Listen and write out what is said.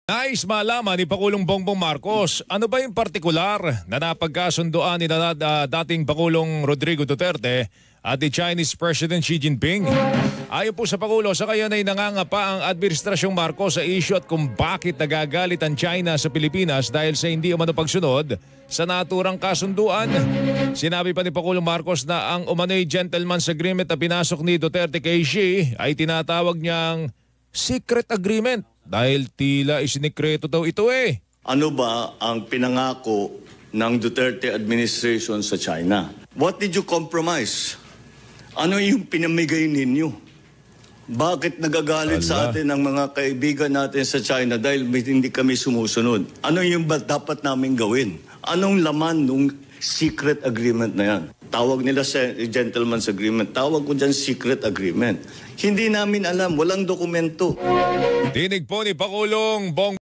Nais malaman ni Pangulong Bongbong Marcos, ano ba yung partikular na napagkasunduan ni dating Pangulong Rodrigo Duterte at ni Chinese President Xi Jinping? Ayon po sa Pangulo, sa kayan ay nangangapa ang Administrasyong Marcos sa issue at kung bakit nagagalit ang China sa Pilipinas dahil sa hindi umano pagsunod sa naturang kasunduan. Sinabi pa ni Pangulong Marcos na ang umano'y gentleman's agreement na pinasok ni Duterte kay Xi ay tinatawag niyang secret agreement dahil tila isinikreto daw ito eh. Ano ba ang pinangako ng Duterte administration sa China? What did you compromise? Ano yung pinamigay ninyo? Bakit nagagalit sa atin ang mga kaibigan natin sa China dahil hindi kami sumusunod? Ano yung dapat namin gawin? Anong laman ng secret agreement na yan? Tawag nila sa gentleman's agreement. Tawag ko dyan secret agreement. Hindi namin alam. Walang dokumento. Dinig po ni Pangulong Bongbong